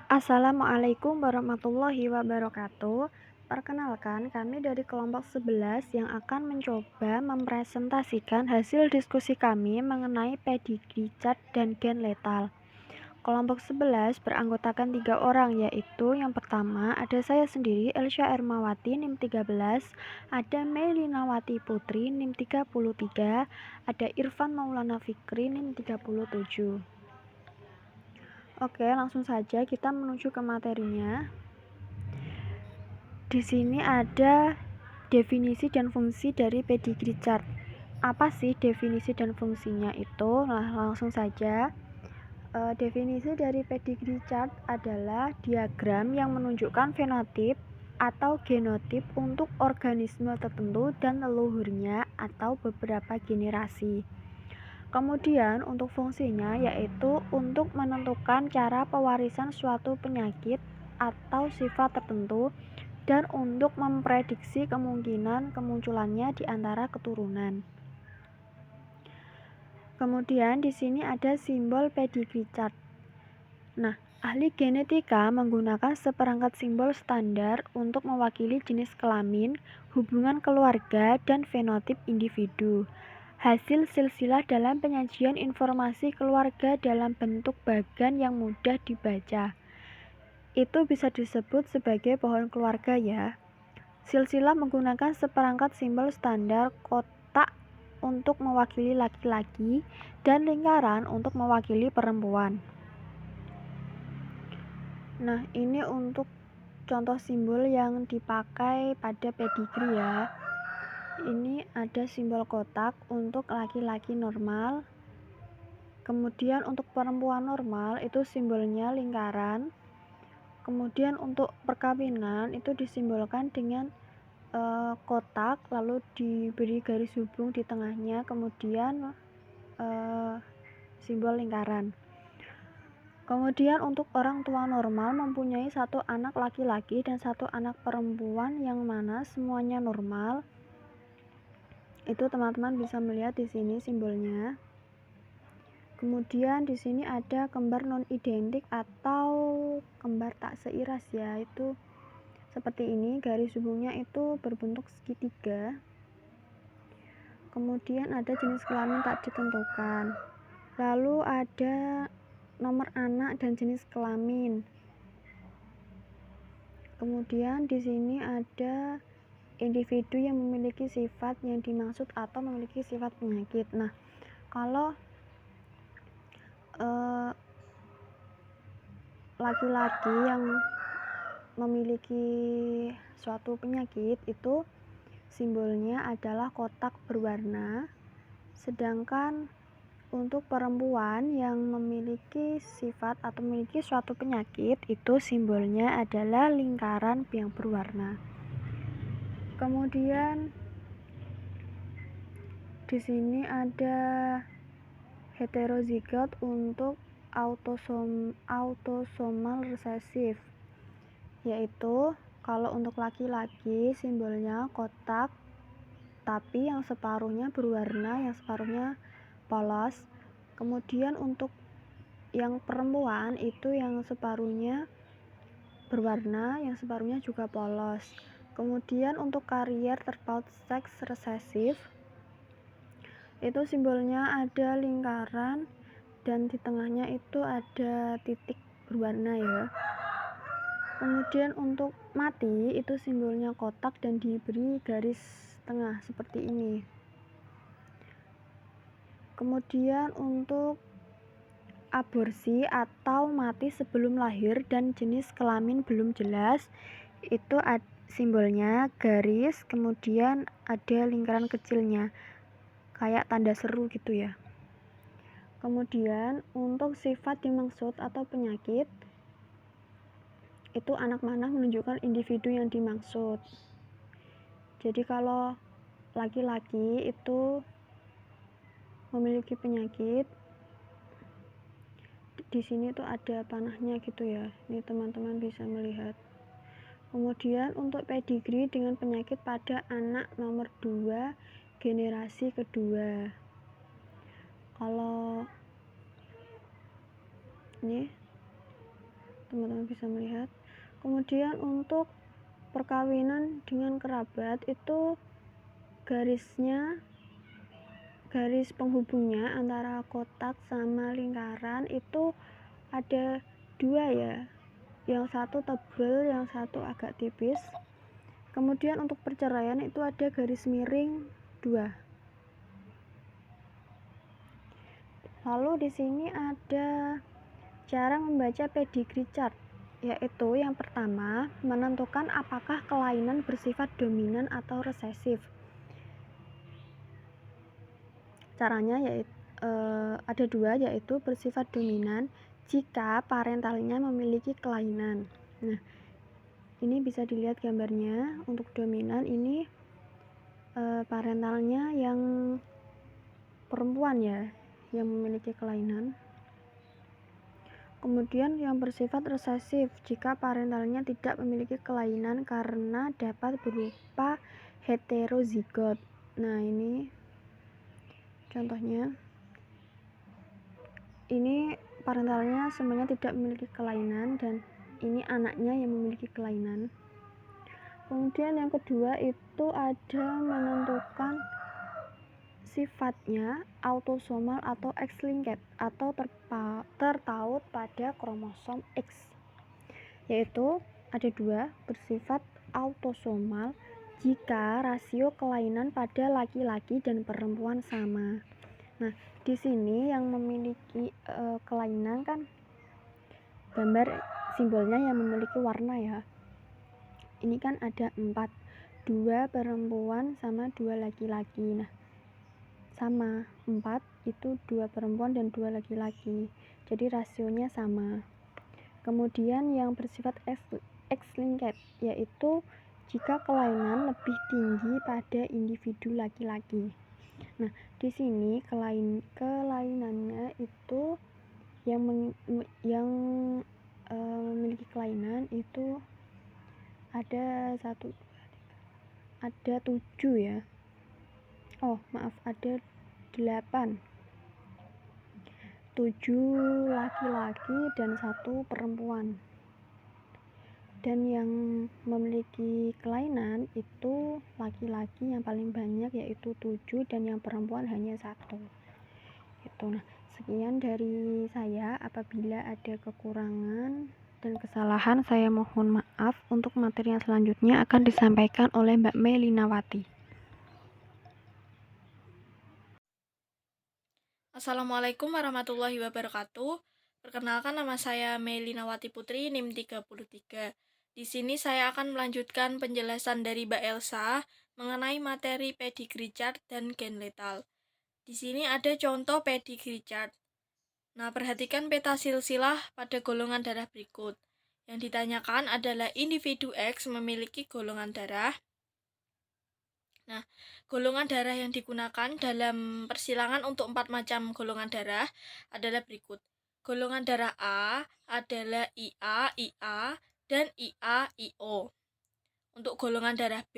Assalamualaikum warahmatullahi wabarakatuh. Perkenalkan, kami dari kelompok 11 yang akan mencoba mempresentasikan hasil diskusi kami mengenai pedigree chart dan gen letal. Kelompok 11 beranggotakan 3 orang, yaitu yang pertama ada saya sendiri Elsya Ermawati NIM 13, ada Melinawati Putri NIM 33, ada Irfan Maulana Fikri NIM 37. Oke, langsung saja kita menuju ke materinya. Di sini ada definisi dan fungsi dari pedigree chart. Apa sih definisi dan fungsinya itu? Nah, langsung saja. Definisi dari pedigree chart adalah diagram yang menunjukkan fenotip atau genotip untuk organisme tertentu dan leluhurnya atau beberapa generasi. Kemudian untuk fungsinya yaitu untuk menentukan cara pewarisan suatu penyakit atau sifat tertentu dan untuk memprediksi kemungkinan kemunculannya di antara keturunan. Kemudian di sini ada simbol pedigree chart. Nah, ahli genetika menggunakan seperangkat simbol standar untuk mewakili jenis kelamin, hubungan keluarga, dan fenotip individu. Hasil silsilah dalam penyajian informasi keluarga dalam bentuk bagan yang mudah dibaca. Itu bisa disebut sebagai pohon keluarga ya. Silsilah menggunakan seperangkat simbol standar kotak untuk mewakili laki-laki dan lingkaran untuk mewakili perempuan. Nah, ini untuk contoh simbol yang dipakai pada pedigree ya. Ini ada simbol kotak untuk laki-laki normal. Kemudian untuk perempuan normal itu simbolnya lingkaran. Kemudian untuk perkawinan itu disimbolkan dengan kotak, lalu diberi garis hubung di tengahnya, kemudian simbol lingkaran. Kemudian untuk orang tua normal mempunyai satu anak laki-laki dan satu anak perempuan yang mana semuanya normal. Itu teman-teman bisa melihat di sini simbolnya. Kemudian di sini ada kembar non identik atau kembar tak seiras ya, itu seperti ini, garis hubungnya itu berbentuk segitiga. Kemudian ada jenis kelamin tak ditentukan. Lalu ada nomor anak dan jenis kelamin. Kemudian di sini ada individu yang memiliki sifat yang dimaksud atau memiliki sifat penyakit. Nah, kalau laki-laki yang memiliki suatu penyakit itu simbolnya adalah kotak berwarna, sedangkan untuk perempuan yang memiliki sifat atau memiliki suatu penyakit itu simbolnya adalah lingkaran yang berwarna. Kemudian di sini ada heterozigot untuk autosomal resesif, yaitu kalau untuk laki-laki simbolnya kotak tapi yang separuhnya berwarna, yang separuhnya polos. Kemudian untuk yang perempuan itu yang separuhnya berwarna, yang separuhnya juga polos. Kemudian untuk karier terpaut seks resesif itu simbolnya ada lingkaran dan di tengahnya itu ada titik berwarna ya. Kemudian untuk mati itu simbolnya kotak dan diberi garis tengah seperti ini. Kemudian untuk aborsi atau mati sebelum lahir dan jenis kelamin belum jelas itu simbolnya garis, kemudian ada lingkaran kecilnya kayak tanda seru gitu ya. Kemudian untuk sifat dimaksud atau penyakit itu anak panah menunjukkan individu yang dimaksud. Jadi kalau laki-laki itu memiliki penyakit, di sini tuh ada panahnya gitu ya. Ini teman-teman bisa melihat. Kemudian untuk pedigree dengan penyakit pada anak nomor 2 generasi kedua. Kalau ini teman-teman bisa melihat. Kemudian untuk perkawinan dengan kerabat itu garis penghubungnya antara kotak sama lingkaran itu ada 2 ya, yang satu tebal, yang satu agak tipis. Kemudian untuk perceraian itu ada garis miring 2. Lalu di sini ada cara membaca pedigree chart, yaitu yang pertama menentukan apakah kelainan bersifat dominan atau resesif. Caranya yaitu ada 2, yaitu bersifat dominan jika parentalnya memiliki kelainan. Nah, ini bisa dilihat gambarnya. Untuk dominan ini parentalnya yang perempuan ya, yang memiliki kelainan. Kemudian yang bersifat resesif jika parentalnya tidak memiliki kelainan karena dapat berupa heterozigot. Nah, ini contohnya. Ini parentalnya semuanya tidak memiliki kelainan dan ini anaknya yang memiliki kelainan. Kemudian yang kedua itu ada menentukan sifatnya autosomal atau X-linked atau tertaut pada kromosom X, yaitu ada 2, bersifat autosomal jika rasio kelainan pada laki-laki dan perempuan sama. Nah, di sini yang memiliki kelainan kan gambar simbolnya yang memiliki warna ya. Ini kan ada 4, 2 perempuan sama 2 laki-laki. Nah, sama 4 itu 2 perempuan dan 2 laki-laki, jadi rasionya sama. Kemudian yang bersifat X-linked yaitu jika kelainan lebih tinggi pada individu laki-laki. Nah, di sini kelainannya itu yang memiliki kelainan itu ada 7 ya. Ada 8. 7 laki-laki dan 1 perempuan. Dan yang memiliki kelainan itu laki-laki yang paling banyak yaitu 7 dan yang perempuan hanya 1. Nah, sekian dari saya. Apabila ada kekurangan dan kesalahan saya mohon maaf. Untuk materi yang selanjutnya akan disampaikan oleh Mbak Melinawati. Assalamualaikum warahmatullahi wabarakatuh. Perkenalkan, nama saya Melinawati Putri, NIM 33. Di sini saya akan melanjutkan penjelasan dari Mbak Elsa mengenai materi pedigree chart dan gen letal. Di sini ada contoh pedigree chart. Nah, perhatikan peta silsilah pada golongan darah berikut. Yang ditanyakan adalah individu X memiliki golongan darah. Nah, golongan darah yang digunakan dalam persilangan untuk 4 macam golongan darah adalah berikut. Golongan darah A adalah IA, IA, dan IA, IO. Untuk golongan darah B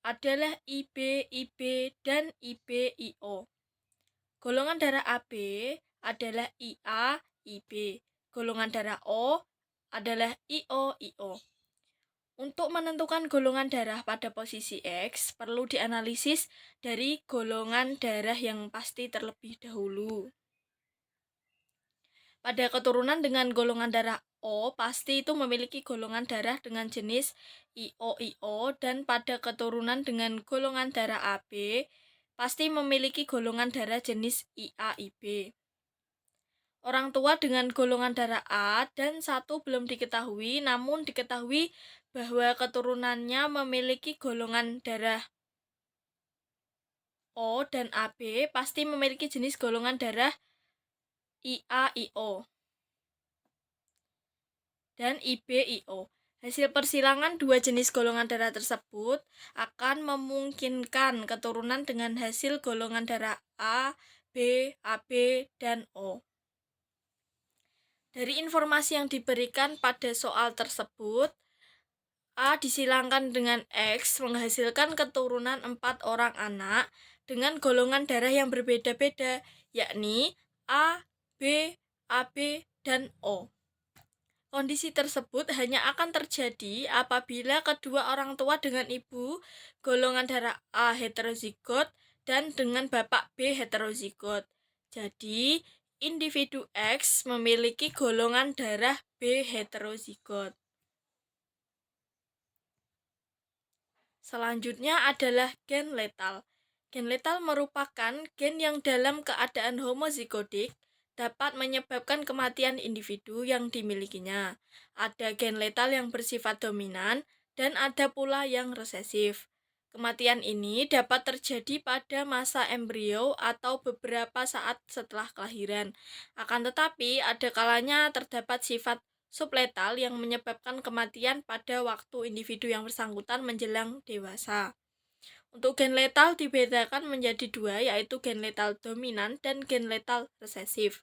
adalah IB, IB, dan IB, IO. Golongan darah AB adalah IA, IB. Golongan darah O adalah IO, IO. Untuk menentukan golongan darah pada posisi X, perlu dianalisis dari golongan darah yang pasti terlebih dahulu. Pada keturunan dengan golongan darah O, pasti itu memiliki golongan darah dengan jenis IO-IO, dan pada keturunan dengan golongan darah AB, pasti memiliki golongan darah jenis IA-IB. Orang tua dengan golongan darah A dan 1 belum diketahui, namun diketahui bahwa keturunannya memiliki golongan darah O dan AB, pasti memiliki jenis golongan darah IA-IO dan IB-IO. Hasil persilangan 2 jenis golongan darah tersebut akan memungkinkan keturunan dengan hasil golongan darah A, B, AB, dan O. Dari informasi yang diberikan pada soal tersebut, A disilangkan dengan X menghasilkan keturunan 4 orang anak dengan golongan darah yang berbeda-beda, yakni A, B, AB, dan O. Kondisi tersebut hanya akan terjadi apabila kedua orang tua dengan ibu golongan darah A heterozigot dan dengan bapak B heterozigot. Jadi, individu X memiliki golongan darah B heterozigot. Selanjutnya adalah gen letal. Gen letal merupakan gen yang dalam keadaan homozigotik dapat menyebabkan kematian individu yang dimilikinya. Ada gen letal yang bersifat dominan dan ada pula yang resesif. Kematian ini dapat terjadi pada masa embrio atau beberapa saat setelah kelahiran. Akan tetapi, ada kalanya terdapat sifat subletal yang menyebabkan kematian pada waktu individu yang bersangkutan menjelang dewasa. Untuk gen letal dibedakan menjadi dua, yaitu gen letal dominan dan gen letal resesif.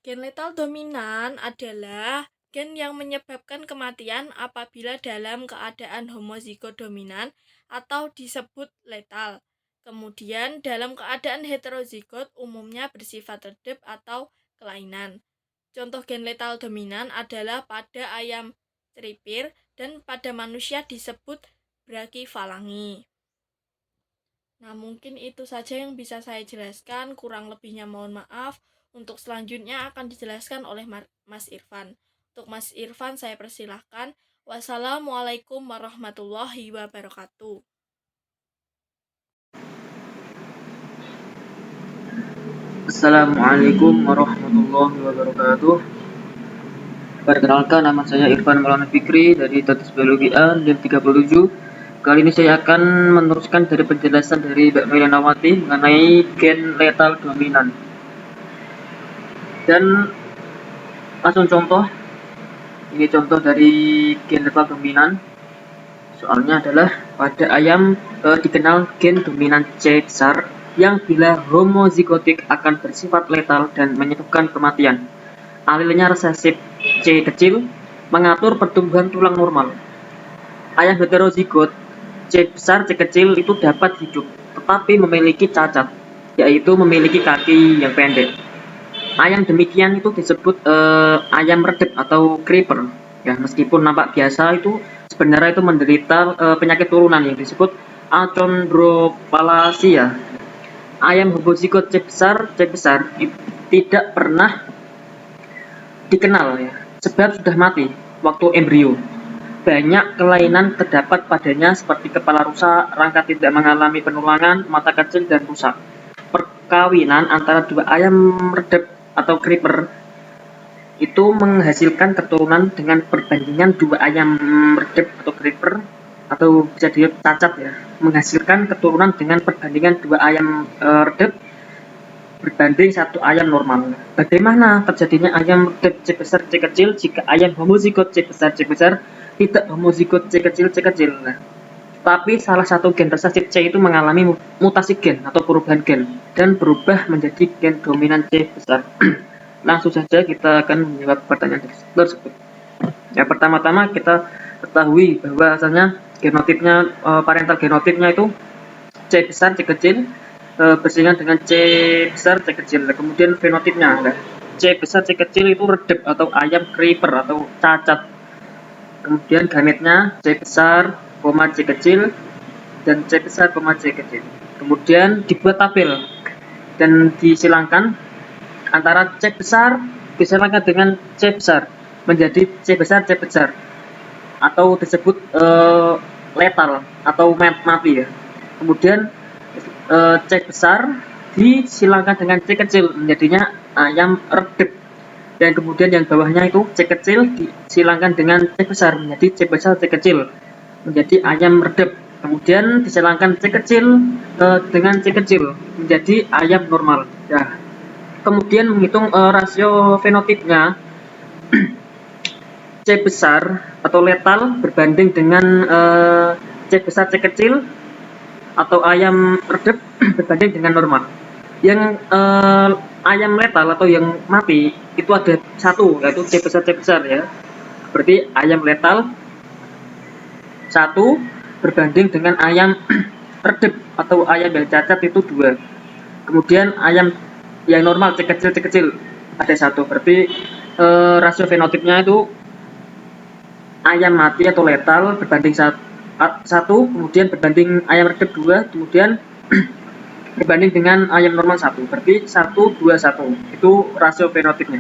Gen letal dominan adalah gen yang menyebabkan kematian apabila dalam keadaan homozigot dominan atau disebut letal. Kemudian dalam keadaan heterozigot umumnya bersifat redup atau kelainan. Contoh gen letal dominan adalah pada ayam ceripir dan pada manusia disebut brakifalangi. Nah, mungkin itu saja yang bisa saya jelaskan, kurang lebihnya mohon maaf. Untuk selanjutnya akan dijelaskan oleh Mas Irfan. Untuk Mas Irfan saya persilahkan. Wassalamualaikum warahmatullahi wabarakatuh. Assalamualaikum warahmatullahi wabarakatuh. Perkenalkan, nama saya Irfan Maulana Fikri dari Tesis Biologi A NIM 37. Kali ini saya akan meneruskan dari penjelasan dari Mbak Melia Nawati mengenai gen letal dominan. Dan langsung contoh. Ini contoh dari gen letal dominan. Soalnya adalah pada ayam dikenal gen dominan C besar yang bila homozigotik akan bersifat letal dan menyebabkan kematian. Alelnya resesif C kecil mengatur pertumbuhan tulang normal. Ayam heterozigot C besar C kecil itu dapat hidup, tetapi memiliki cacat, yaitu memiliki kaki yang pendek. Ayam demikian itu disebut ayam redup atau creeper. Ya, meskipun nampak biasa, itu sebenarnya itu menderita penyakit turunan yang disebut achondroplasia. Ayam homozigot C besar tidak pernah dikenal ya, sebab sudah mati waktu embrio. Banyak kelainan terdapat padanya seperti kepala rusak, rangka tidak mengalami penulangan, mata kecil dan rusak. Perkawinan antara dua ayam redup atau creeper itu menghasilkan keturunan dengan perbandingan dua ayam redup atau creeper atau bisa dilihat cacat ya, menghasilkan keturunan dengan perbandingan dua ayam redup berbanding satu ayam normal. Bagaimana terjadinya ayam redup C besar C kecil jika ayam homozigot C besar tidak homozigot C kecil? Nah, tapi salah satu gen resesif C itu mengalami mutasi gen atau perubahan gen dan berubah menjadi gen dominan C besar. Langsung saja kita akan menjawab pertanyaan tersebut. Ya, pertama-tama kita ketahui bahwa asalnya genotipnya, parental genotipnya itu C besar C kecil bersinggungan dengan C besar C kecil. Kemudian fenotipnya C besar C kecil itu redup atau ayam creeper atau cacat. Kemudian gametnya C besar, C kecil dan C besar, C kecil. Kemudian dibuat tabel dan disilangkan antara C besar disilangkan dengan C besar menjadi C besar atau disebut letal atau mati ya. Kemudian C besar disilangkan dengan C kecil menjadinya ayam redup, dan kemudian yang bawahnya itu C kecil disilangkan dengan C besar menjadi C besar C kecil menjadi ayam redup, kemudian disilangkan C kecil dengan C kecil menjadi ayam normal ya. Kemudian menghitung rasio fenotipnya C besar atau letal berbanding dengan C besar C kecil atau ayam redup berbanding dengan normal. Yang ayam letal atau yang mati itu ada satu, yaitu C besar ya. Berarti ayam letal 1 berbanding dengan ayam redup atau ayam yang cacat itu 2. Kemudian ayam yang normal C kecil ada 1, berarti rasio fenotipnya itu ayam mati atau letal berbanding satu, kemudian berbanding ayam redup 2, kemudian berbanding dengan ayam normal 1. Berarti 1, 2, 1. Itu rasio fenotipnya.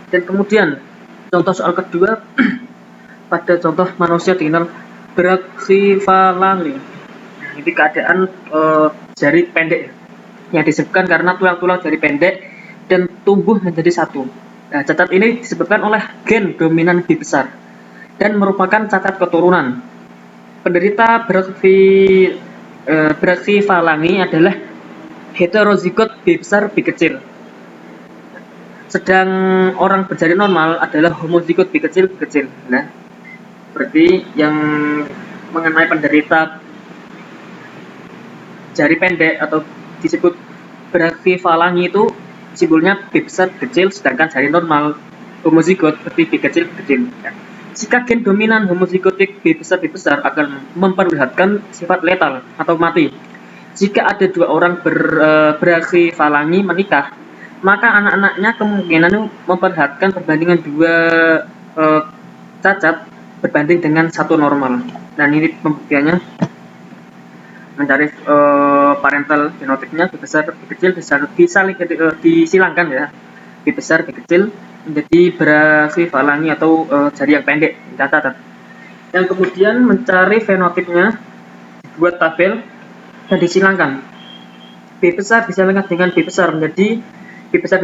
Dan kemudian contoh soal kedua, pada contoh manusia dengan brachifalangi. Ini keadaan jari pendek yang disebabkan karena tulang-tulang jari pendek dan tumbuh menjadi satu. Nah, cacat ini disebabkan oleh gen dominan B besar dan merupakan cacat keturunan. Penderita brachifalangi adalah heterozigot B besar B kecil. Sedang orang berjari normal adalah homozigot B kecil B kecil. Nah, berarti yang mengenai penderita jari pendek atau disebut brachifalangi itu simbolnya B besar B kecil, sedangkan jari normal homozigot berarti B kecil B kecil. Jika gen dominan homozigotik B besar akan memperlihatkan sifat letal atau mati. Jika ada 2 orang brachifalangi menikah, maka anak-anaknya kemungkinan memperlihatkan perbandingan 2 cacat berbanding dengan 1 normal. Dan ini pembuktiannya mencari parental genotipnya B besar B kecil disilangkan ya, B besar B kecil menjadi brachifalangi atau jari yang pendek, cacat. Yang kemudian mencari fenotipnya, dibuat tabel dan disilangkan. B besar disilangkan dengan B besar menjadi B besar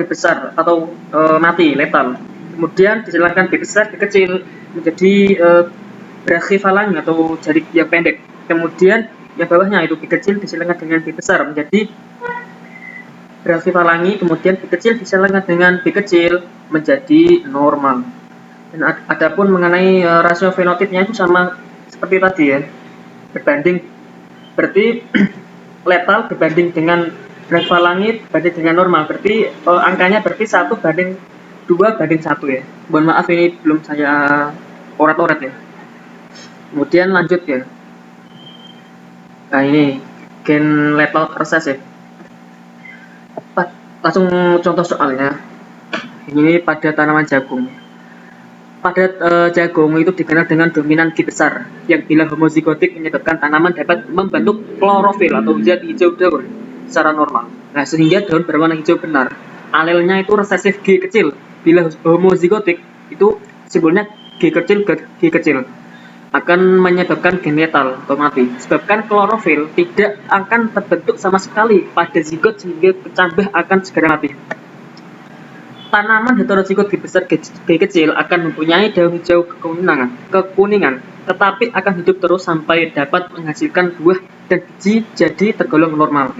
atau mati, letal. Kemudian disilangkan B besar B kecil menjadi brachifalangi atau jari yang pendek. Kemudian yang bawahnya itu B kecil disilangkan dengan B besar menjadi brachifalangi, kemudian B kecil disilangkan dengan B kecil menjadi normal. Dan adapun mengenai rasio fenotipnya itu sama seperti tadi ya, berbanding, berarti letal berbanding dengan brachifalangi berbanding dengan normal, berarti angkanya berarti 1:2:1 ya. Mohon maaf ini belum saya orat-orat ya. Kemudian lanjut ya. Nah ini gen letal resesif. Langsung contoh soalnya. Ini pada tanaman jagung. Pada jagung itu dikenal dengan dominan G besar, yang bila homozigotik menyebabkan tanaman dapat membentuk klorofil atau zat hijau daun secara normal. Nah, sehingga daun berwarna hijau benar. Alelnya itu resesif G kecil. Bila homozigotik itu simbolnya G kecil akan menyebabkan gen letal atau mati. Sebabkan klorofil tidak akan terbentuk sama sekali pada zigot sehingga kecambah akan segera mati. Tanaman heterozigot G besar G kecil akan mempunyai daun hijau kekuningan, tetapi akan hidup terus sampai dapat menghasilkan buah dan biji jadi tergolong normal.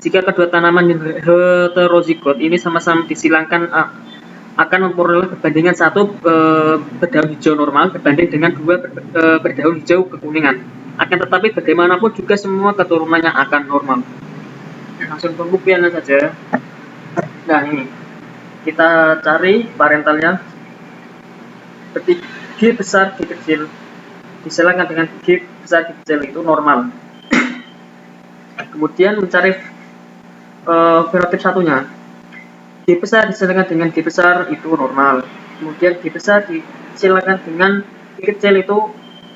Jika kedua tanaman heterozigot ini sama-sama disilangkan, akan memperoleh perbandingan 1 berdaun hijau normal berbanding dengan 2 berdaun hijau kekuningan. Akan tetapi bagaimanapun juga semua keturunannya akan normal. Langsung pembuktiannya saja. Nah ini kita cari parentalnya, seperti G besar G kecil disilangkan dengan G besar G kecil itu normal. Kemudian mencari fenotip satunya, G besar disilangkan dengan G besar itu normal. Kemudian G besar disilangkan dengan G kecil itu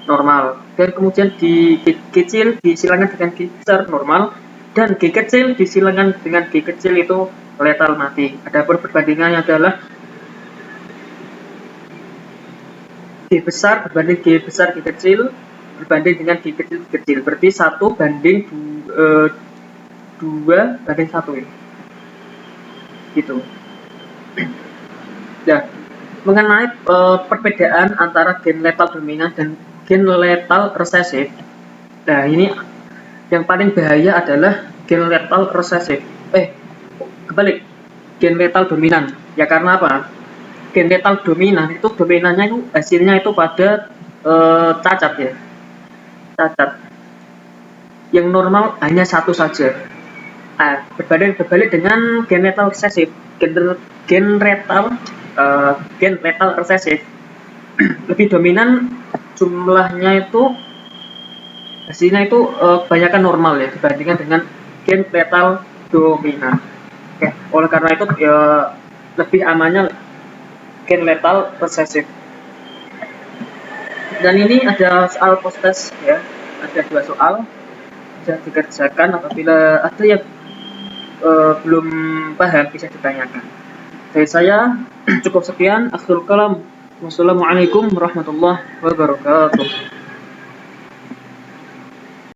normal. Dan kemudian G kecil disilangkan dengan G besar normal. Dan G kecil disilangkan dengan G kecil itu letal mati. Adapun perbandingannya adalah G besar berbanding G besar G kecil berbanding dengan G kecil G kecil. Berarti 1:2:1 ini. Gitu. Nah, mengenai perbedaan antara gen letal dominan dan gen letal resesif. Nah, ini yang paling bahaya adalah gen letal resesif. Kebalik, gen letal dominan. Ya karena apa? Gen letal dominan itu dominannya itu hasilnya itu pada cacat ya. Cacat. Yang normal hanya 1 saja. Berbalik dengan gen letal resesif. Gen letal resesif lebih dominan, jumlahnya itu hasilnya itu kebanyakan normal ya dibandingkan dengan gen letal dominan. Oleh karena itu ya lebih amannya gen letal resesif. Dan ini ada soal post test ya, ada 2 soal bisa dikerjakan. Apabila ada yang belum paham bisa ditanyakan. Dari saya cukup sekian. Akhirul kalam. Wassalamualaikum warahmatullahi wabarakatuh.